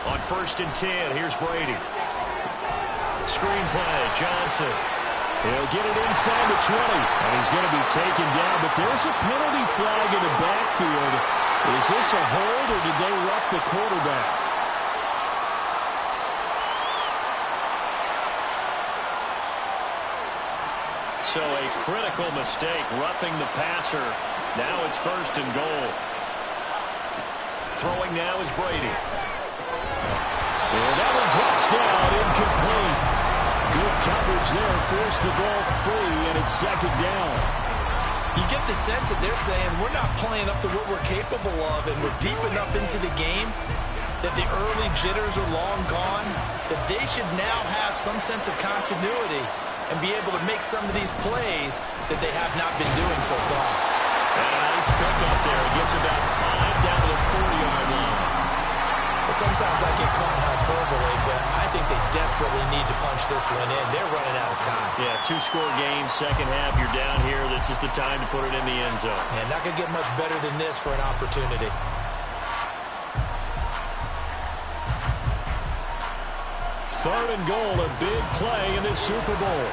On 1st and 10, here's Brady. Screen play, Johnson. He'll get it inside the 20, and he's going to be taken down, but there's a penalty flag in the backfield. Is this a hold, or did they rough the quarterback? So a critical mistake, roughing the passer. Now it's 1st and goal. Throwing now is Brady. And that one drops down, incomplete. Good coverage there, forced the ball free, and it's 2nd down.
You get the sense that they're saying we're not playing up to what we're capable of, and we're deep enough into the game that the early jitters are long gone, that they should now have some sense of continuity and be able to make some of these plays that they have not been doing so far.
And a nice pickup there. He gets about 5 down to the 40-yard line.
Sometimes I get caught in hyperbole, but I think they desperately need to punch this one in. They're running out of time.
Yeah, 2-score game, 2nd half, you're down here. This is the time to put it in the end zone.
And not going to get much better than this for an opportunity.
Third and goal, a big play in this Super Bowl.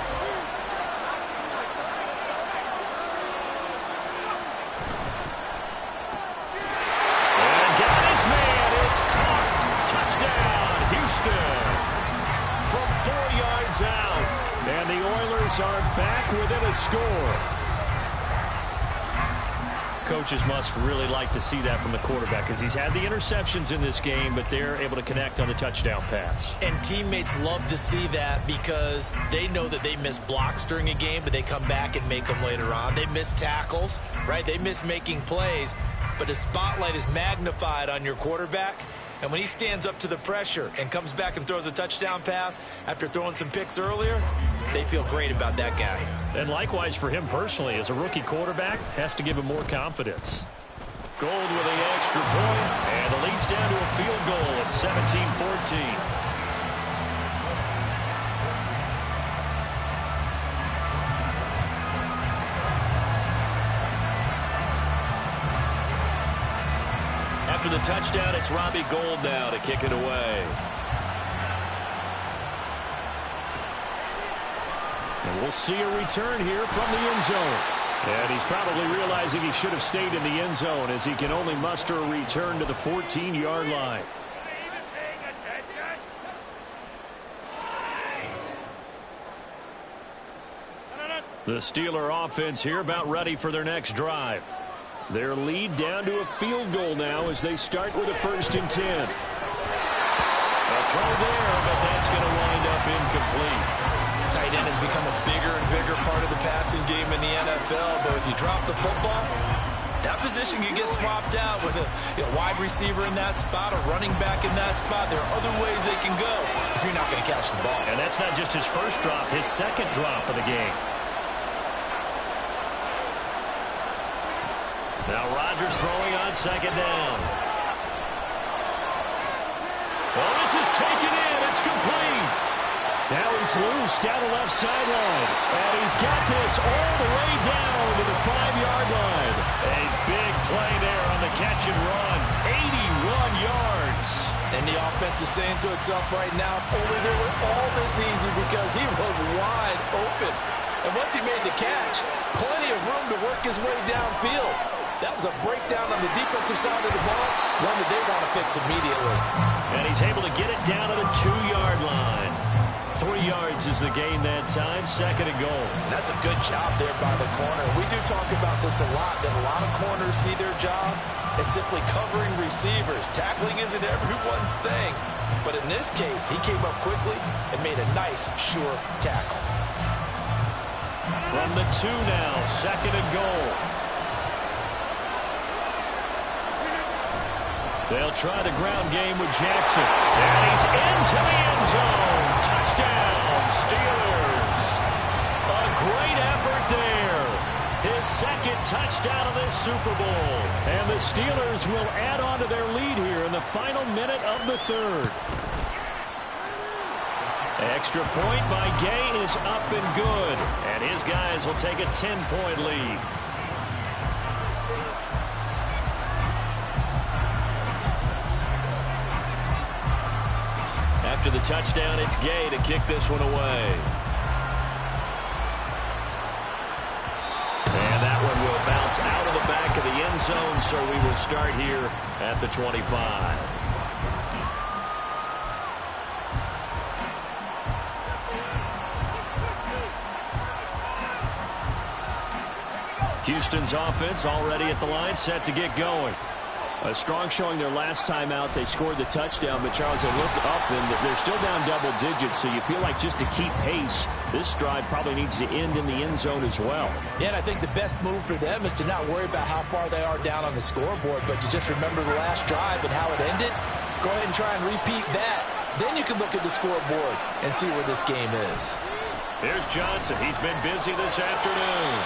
From 4 yards out, and the Oilers are back within a score. Coaches must really like to see that from the quarterback because he's had the interceptions in this game, but they're able to connect on the touchdown pass.
And teammates love to see that because they know that they miss blocks during a game, but they come back and make them later on. They miss tackles, right? They miss making plays, but the spotlight is magnified on your quarterback. And when he stands up to the pressure and comes back and throws a touchdown pass after throwing some picks earlier, they feel great about that guy.
And likewise for him personally, as a rookie quarterback, has to give him more confidence. Gold with the extra point, and the lead's down to a field goal at 17-14. After the touchdown, it's Robbie Gould now to kick it away. And we'll see a return here from the end zone. And he's probably realizing he should have stayed in the end zone as he can only muster a return to the 14-yard line. The Steeler offense here about ready for their next drive. Their lead down to a field goal now as they start with a 1st and 10. A throw there, but that's going to wind up incomplete.
Tight end has become a bigger and bigger part of the passing game in the NFL, but if you drop the football, that position can get swapped out with a wide receiver in that spot, a running back in that spot. There are other ways they can go if you're not going to catch the ball.
And that's not just his first drop, his second drop of the game. Now Rodgers throwing on 2nd down. Well, this is taken in. It's complete. Now he's loose down the left sideline. And he's got this all the way down to the 5-yard line. A big play there on the catch and run. 81 yards.
And the offense is saying to itself right now, only they were all this easy because he was wide open. And once he made the catch, plenty of room to work his way downfield. That was a breakdown on the defensive side of the ball, one that they want to fix immediately.
And he's able to get it down to the 2-yard line. 3 yards is the gain that time, 2nd and goal.
That's a good job there by the corner. We do talk about this a lot, that a lot of corners see their job as simply covering receivers. Tackling isn't everyone's thing. But in this case, he came up quickly and made a nice, sure tackle.
From the 2 now, 2nd and goal. They'll try the ground game with Jackson. And he's into the end zone. Touchdown, Steelers. A great effort there. His 2nd touchdown of this Super Bowl. And the Steelers will add on to their lead here in the final minute of the 3rd. Extra point by Gay is up and good. And his guys will take a 10-point lead. After the touchdown, it's Gay to kick this one away. And that one will bounce out of the back of the end zone, so we will start here at the 25. Houston's offense already at the line, set to get going. A strong showing their last time out. They scored the touchdown, but Charles, they looked up and they're still down double digits, so you feel like just to keep pace, this drive probably needs to end in the end zone as well.
Yeah, and I think the best move for them is to not worry about how far they are down on the scoreboard, but to just remember the last drive and how it ended. Go ahead and try and repeat that. Then you can look at the scoreboard and see where this game is.
Here's Johnson. He's been busy this afternoon.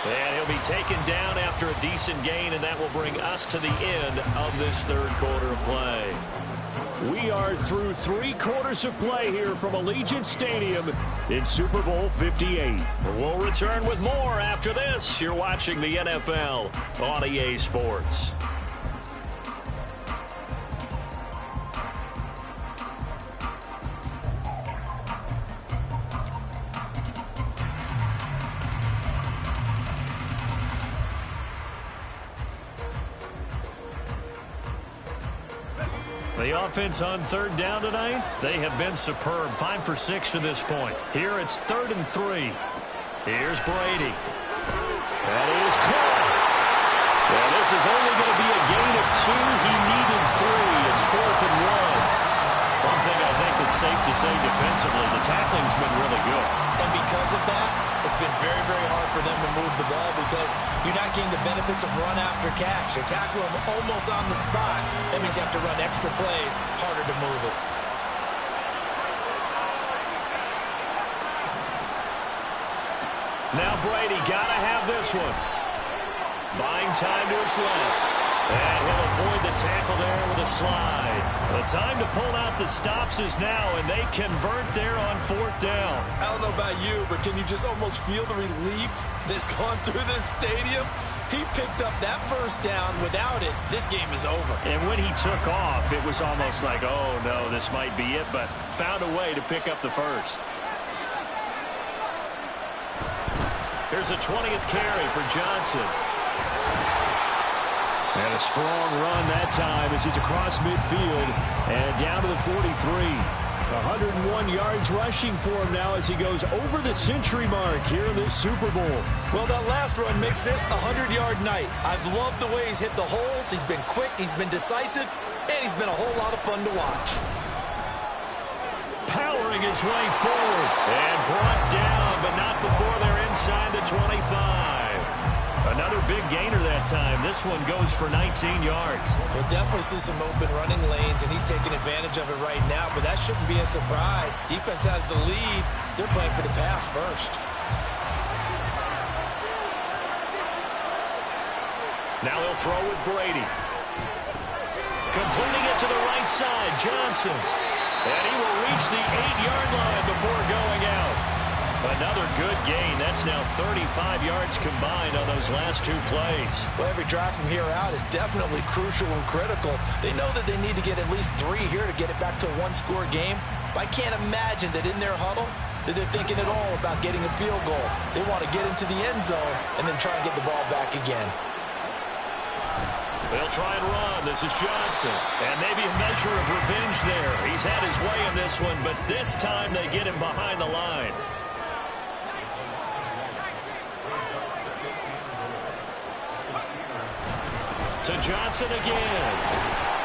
And he'll be taken down after a decent gain, and that will bring us to the end of this 3rd quarter of play. We are through 3 quarters of play here from Allegiant Stadium in Super Bowl 58. We'll return with more after this. You're watching the NFL on EA Sports. The offense on 3rd down tonight, they have been superb. 5 for 6 to this point. Here it's 3rd and 3. Here's Brady. That is caught. Well, this is only going to be a gain of 2. He needed 3. It's 4th and 1. One thing I think that's safe to say defensively, the tackling's been really good.
And because of that, it's been very, very hard for them to move the ball because you're not getting the benefits of run after catch. You're tackling them almost on the spot. That means you have to run extra plays, harder to move it.
Now Brady got to have this one. Buying time to his left. And he'll avoid the tackle there with a slide. The time to pull out the stops is now, and they convert there on 4th down.
I don't know about you, but can you just almost feel the relief that's gone through this stadium? He picked up that 1st down. Without it, this game is over.
And when he took off, it was almost like, oh, no, this might be it, but found a way to pick up the 1st. Here's a 20th carry for Johnson. And a strong run that time as he's across midfield and down to the 43. 101 yards rushing for him now as he goes over the century mark here in this Super Bowl.
Well, that last run makes this a 100-yard night. I've loved the way he's hit the holes. He's been quick, he's been decisive, and he's been a whole lot of fun to watch.
Powering his way forward and brought down, but not before they're inside the 25. Another big gainer that time. This one goes for 19 yards.
We'll definitely see some open running lanes, and he's taking advantage of it right now, but that shouldn't be a surprise. Defense has the lead. They're playing for the pass first.
Now they'll throw with Brady. Completing it to the right side, Johnson. And he will reach the 8-yard line before going out. Another good gain. That's now 35 yards combined on those last 2 plays.
Well, every drive from here out is definitely crucial and critical. They know that they need to get at least 3 here to get it back to a 1-score game. But I can't imagine that in their huddle that they're thinking at all about getting a field goal. They want to get into the end zone and then try and get the ball back again.
They'll try and run. This is Johnson. And maybe a measure of revenge there. He's had his way in this one, but this time they get him behind the line. To Johnson again.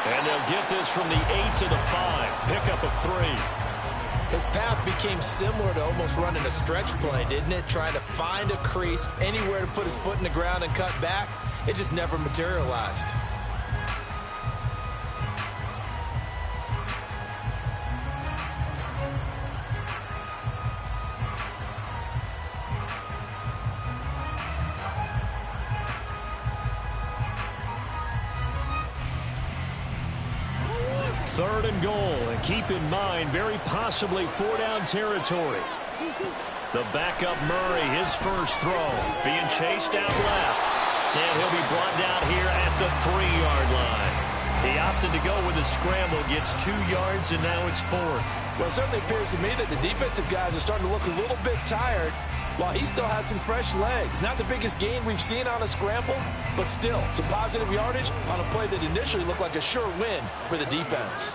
And they'll get this from the 8 to the 5. Pickup of 3.
His path became similar to almost running a stretch play, didn't it? Trying to find a crease, anywhere to put his foot in the ground and cut back. It just never materialized.
Third and goal, and keep in mind, very possibly 4-down territory. The backup Murray, his first throw, being chased out left. And he'll be brought down here at the 3-yard line. He opted to go with a scramble, gets 2 yards, and now it's 4th.
Well, it certainly appears to me that the defensive guys are starting to look a little bit tired, while he still has some fresh legs. Not the biggest gain we've seen on a scramble, but still some positive yardage on a play that initially looked like a sure win for the defense.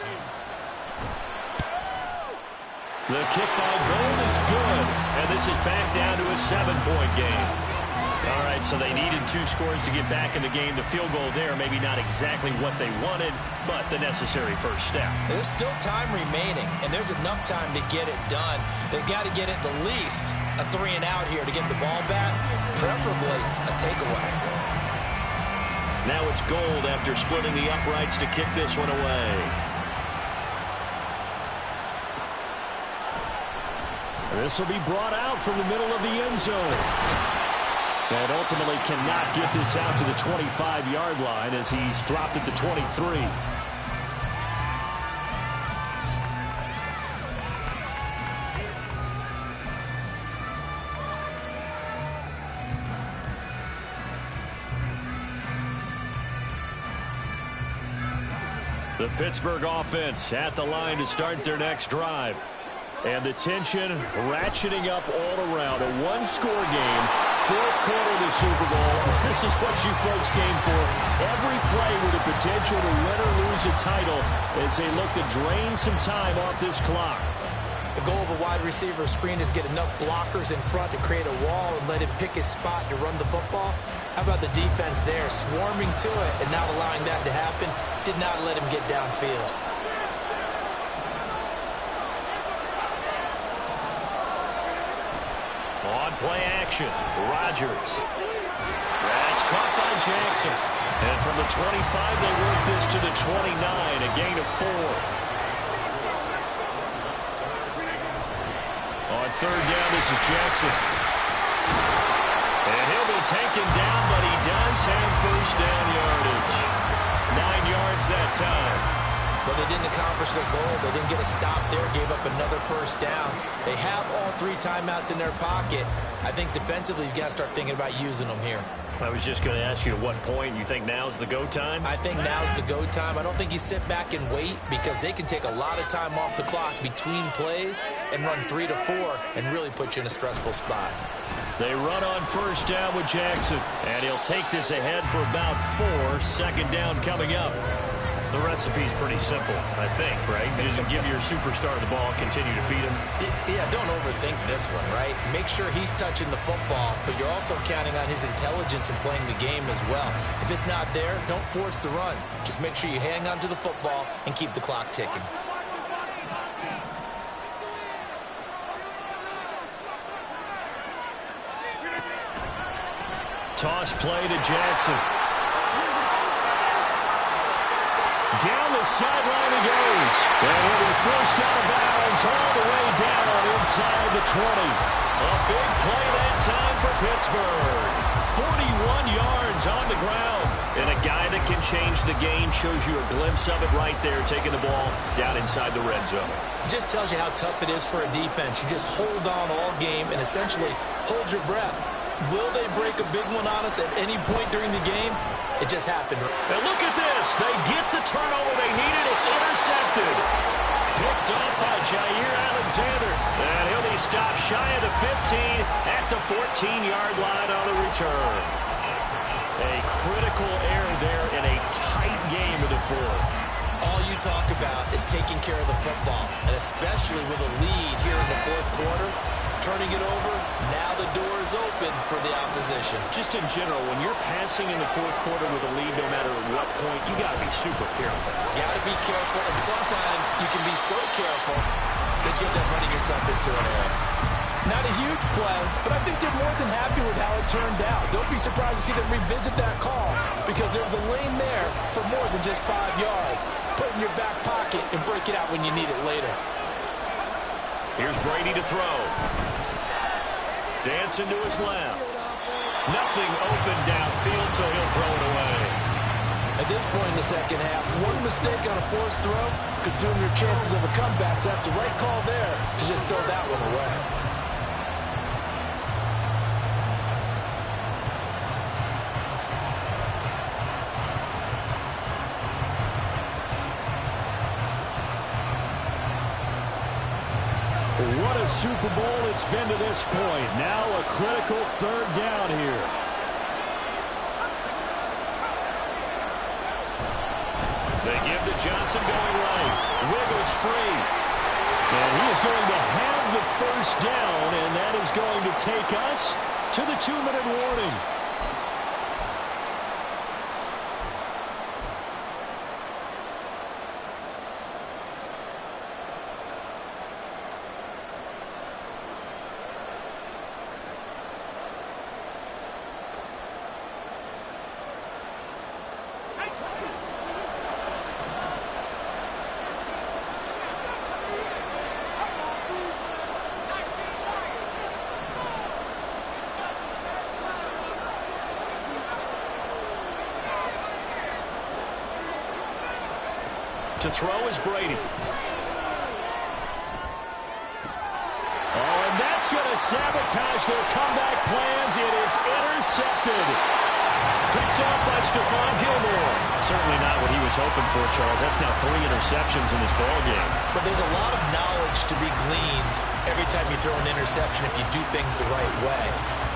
The kick by Gold is good, and this is back down to a 7-point game. All right, so they needed 2 scores to get back in the game. The field goal there, maybe not exactly what they wanted, but the necessary first step.
There's still time remaining, and there's enough time to get it done. They've got to get at the least a 3-and-out here to get the ball back, preferably a takeaway.
Now it's Gold after splitting the uprights to kick this one away. This will be brought out from the middle of the end zone. And ultimately cannot get this out to the 25-yard line as he's dropped at the 23. The Pittsburgh offense at the line to start their next drive. And the tension ratcheting up all around. A 1-score game, 4th quarter of the Super Bowl. This is what you folks came for. Every play with the potential to win or lose a title as they look to drain some time off this clock.
The goal of a wide receiver screen is get enough blockers in front to create a wall and let him pick his spot to run the football. How about the defense there, swarming to it and not allowing that to happen? Did not let him get downfield.
On play action, Rodgers. That's caught by Jackson. And from the 25, they work this to the 29, a gain of 4. On 3rd down, this is Jackson. And he'll be taken down, but he does have first down yardage. 9 yards that time.
But they didn't accomplish their goal. They didn't get a stop there, gave up another first down. They have all 3 timeouts in their pocket. I think defensively you've got to start thinking about using them here.
I was just going to ask you at what point you think now's the go time?
I think now's the go time. I don't think you sit back and wait because they can take a lot of time off the clock between plays and run 3 to 4 and really put you in a stressful spot.
They run on first down with Jackson, and he'll take this ahead for about 4. 2nd down coming up. The recipe's pretty simple, I think, right? Just give your superstar the ball, continue to feed him.
Yeah, don't overthink this one, right? Make sure he's touching the football, but you're also counting on his intelligence in playing the game as well. If it's not there, don't force the run. Just make sure you hang on to the football and keep the clock ticking. Toss play to Jackson.
Down the sideline he goes. And he'll be forced out of bounds all the way down inside the 20. A big play that time for Pittsburgh. 41 yards on the ground. And a guy that can change the game shows you a glimpse of it right there, taking the ball down inside the red zone.
It just tells you how tough it is for a defense. You just hold on all game and essentially hold your breath. Will they break a big one on us at any point during the game? It just happened.
And look at this. They get the turnover they needed. It's intercepted. Picked up by Jair Alexander. And he'll be stopped shy of the 15 at the 14-yard line on the return. A critical error there in a tight game of the fourth.
All you talk about is taking care of the football, and especially with a lead here in the fourth quarter, turning it over, now the door is open for the opposition.
Just in general, when you're passing in the fourth quarter with a lead, no matter at what point, you got to be super careful.
Got to be careful, and sometimes you can be so careful that you end up running yourself into an error.
Not a huge play, but I think they're more than happy with how it turned out. Don't be surprised to see them revisit that call because there's a lane there for more than just 5 yards. Put it in your back pocket and break it out when you need it later.
Here's Brady to throw. Dancing to his left. Nothing open downfield, so he'll throw it away.
At this point in the second half, one mistake on a forced throw could doom your chances of a comeback, so that's the right call there to just throw that one away.
What a Super Bowl it's been to this point. Now a critical third down here. They give to Johnson going right. Wiggles free. And he is going to have the first down, and that is going to take us to the 2-minute warning. To throw is Brady. Oh, and that's going to sabotage their comeback plans. It is intercepted. Picked up by Stephon Gilmore. Certainly not what he was hoping for, Charles. That's now 3 interceptions in this ballgame.
But there's a lot of knowledge to be gleaned every time you throw an interception if you do things the right way.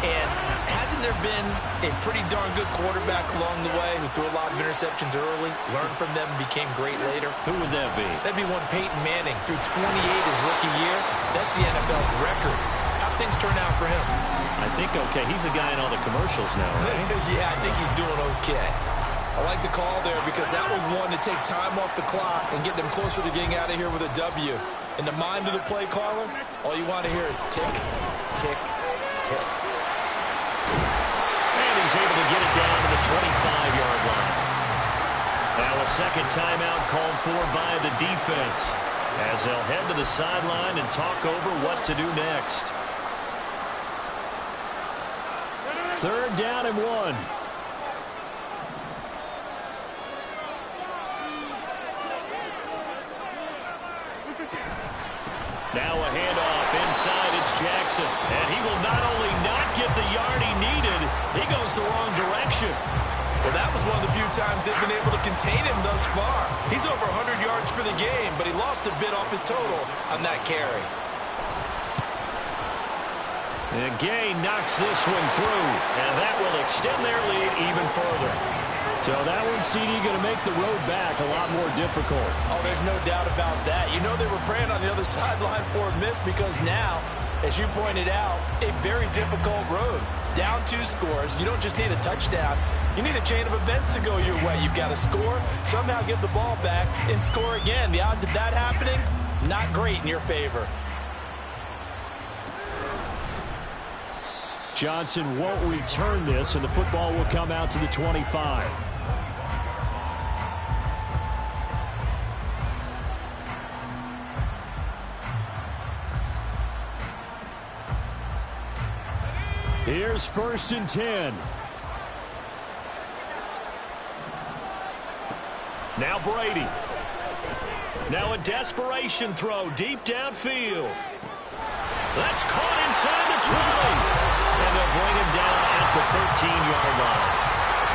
And hasn't there been a pretty darn good quarterback along the way who threw a lot of interceptions early, learned from them, and became great later?
Who would that be?
That'd be one Peyton Manning. Threw 28 his rookie year. That's the NFL record. How'd things turn out for him?
I think okay. He's a guy in all the commercials now, right?
Yeah, I think he's doing okay. I like the call there because that was one to take time off the clock and get them closer to getting out of here with a W. In the mind of the play caller, all you want to hear is tick, tick, tick.
And he's able to get it down to the 25-yard line. Now a second timeout called for by the defense as they'll head to the sideline and talk over what to do next. 3rd down and 1. Now a handoff inside, it's Jackson. And he will not only not get the yard he needed, he goes the wrong direction.
Well, that was one of the few times they've been able to contain him thus far. He's over 100 yards for the game, but he lost a bit off his total on that carry.
And Gay knocks this one through, and that will extend their lead even further. So that one, CD, going to make the road back a lot more difficult.
Oh, there's no doubt about that. You know they were praying on the other sideline for a miss because now, as you pointed out, a very difficult road. Down 2 scores. You don't just need a touchdown. You need a chain of events to go your way. You've got to score, somehow get the ball back, and score again. The odds of that happening, not great in your favor.
Johnson won't return this, and the football will come out to the 25. Here's 1st and 10. Now Brady. Now a desperation throw deep downfield. That's caught inside the 20. And they'll bring him down at the 13-yard line.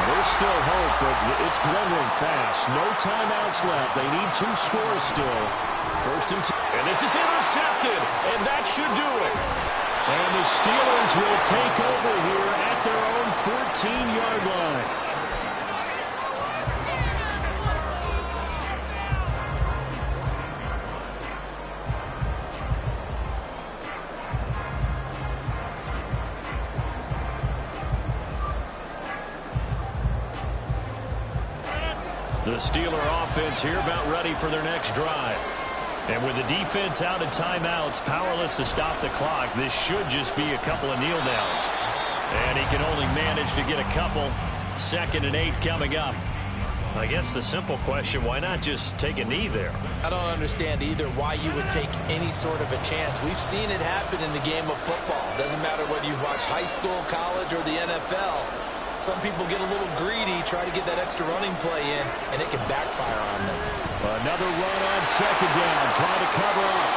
There's still hope, but it's dwindling fast. No timeouts left. They need 2 scores still. 1st and 10. And this is intercepted, and that should do it. And the Steelers will take over here at their own 14-yard line. The Steeler offense here about ready for their next drive. And with the defense out of timeouts, powerless to stop the clock, this should just be a couple of kneel downs. And he can only manage to get a couple. 2nd and 8 coming up. I guess the simple question, why not just take a knee there?
I don't understand either why you would take any sort of a chance. We've seen it happen in the game of football. Doesn't matter whether you watch high school, college, or the NFL. Some people get a little greedy, try to get that extra running play in, and it can backfire on them.
Another run on 2nd down, trying to cover up.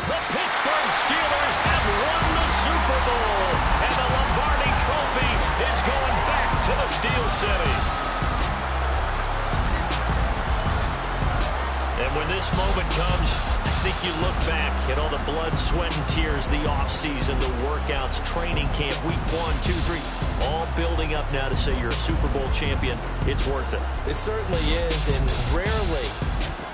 The Pittsburgh Steelers have won the Super Bowl, and the Lombardi Trophy is going back to the Steel City. And when this moment comes, I think you look back at all the blood, sweat, and tears, the offseason, the workouts, training camp, week 1, 2, 3, all building up now to say you're a Super Bowl champion. It's worth it.
It certainly is, and rarely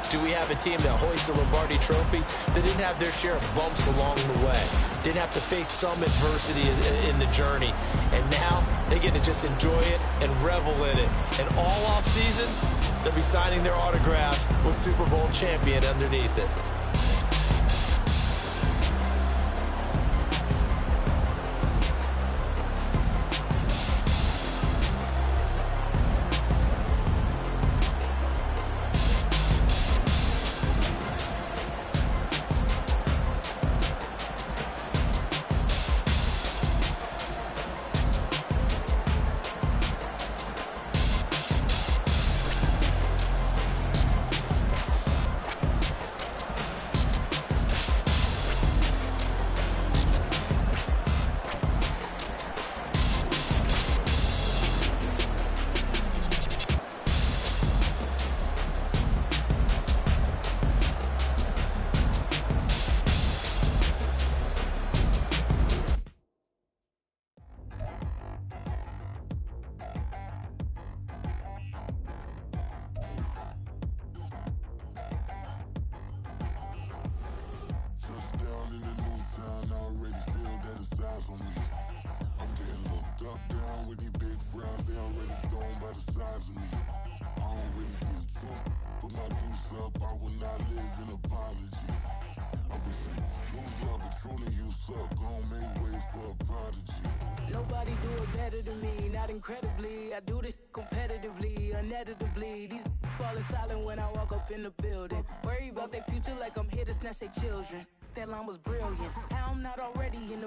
do we have a team that hoists the Lombardi Trophy that didn't have their share of bumps along the way, didn't have to face some adversity in the journey, and now they get to just enjoy it and revel in it. And all offseason, they'll be signing their autographs with Super Bowl champion underneath it.
Nobody do it better than me, not incredibly. I do this competitively, uneditably. These falling silent when I walk up in the building. Worry about their future like I'm here to snatch their children. That line was brilliant. How I'm not already in the